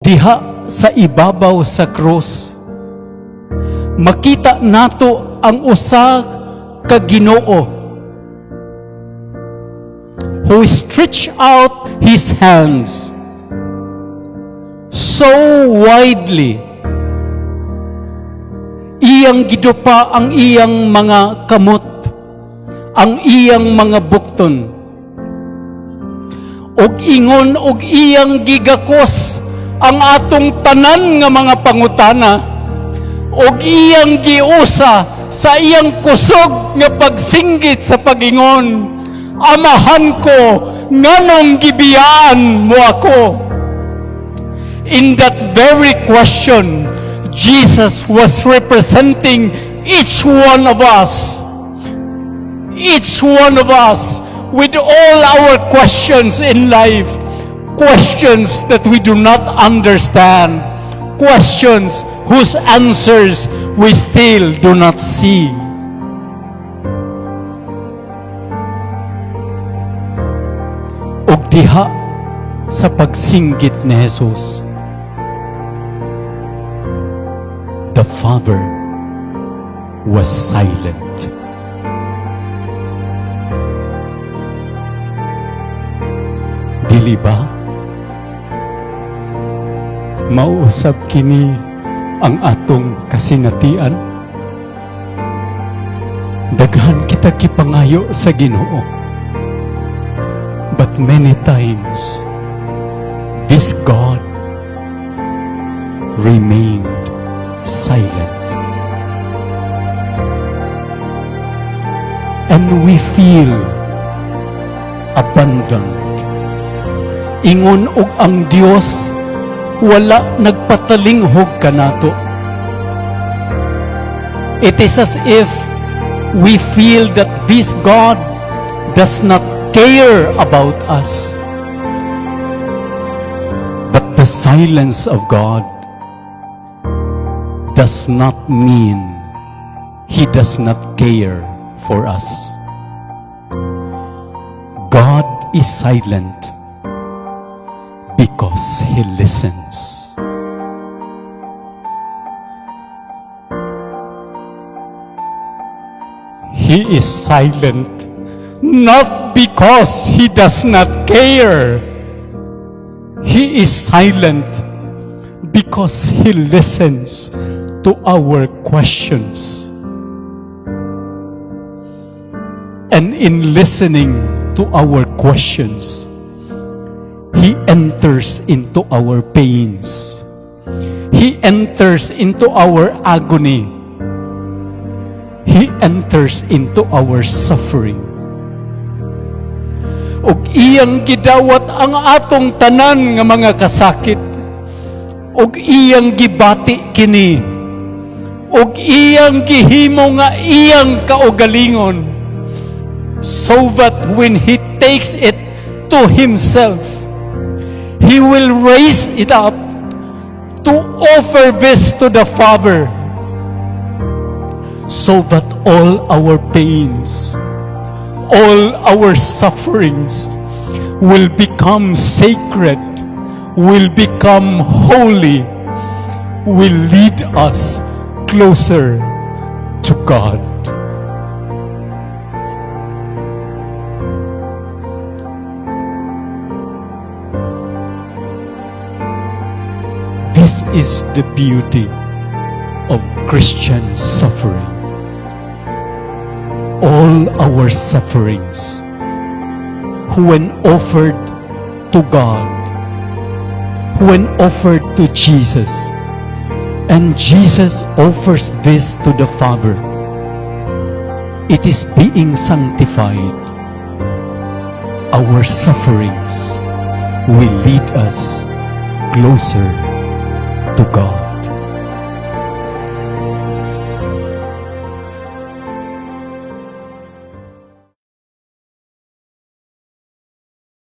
Diha sa ibabaw sa krus, makita nato ang usa ka Ginoo who stretched out His hands so widely. Iyang gidupa ang iyang mga kamot, ang iyang mga bukton, og ingon og iyang gigakos ang atong tanan nga mga pangutana, og iyang giusa sa iyang kusog nga pagsinggit sa pagingon, Amahan ko, nganong gibiyaan mo ako? In that very question, Jesus was representing each one of us. Each one of us with all our questions in life. Questions that we do not understand. Questions whose answers we still do not see. Og diha sa pagsinggit ni Jesus, the Father was silent. Dili ba? Mauusab kini ang atong kasinatian. Daghan kita kipangayo sa Ginoo. But many times, this God remained silent. And we feel abandoned. Ingon og ang Dios wala nagpatalinghog kanato. It is as if we feel that this God does not care about us. But the silence of God does not mean He does not care for us. God is silent because He listens. He is silent not because He does not care. He is silent because He listens to our questions. And in listening to our questions, He enters into our pains. He enters into our agony. He enters into our suffering. Og iyang gidawat ang atong tanan nga mga kasakit. Og iyang gibati kini. Og iyang gihimo nga iyang kaugalingon. So that when He takes it to Himself, He will raise it up to offer this to the Father, so that all our pains, all our sufferings will become sacred, will become holy, will lead us closer to God. This is the beauty of Christian suffering. All our sufferings, when offered to God, when offered to Jesus, and Jesus offers this to the Father, it is being sanctified. Our sufferings will lead us closer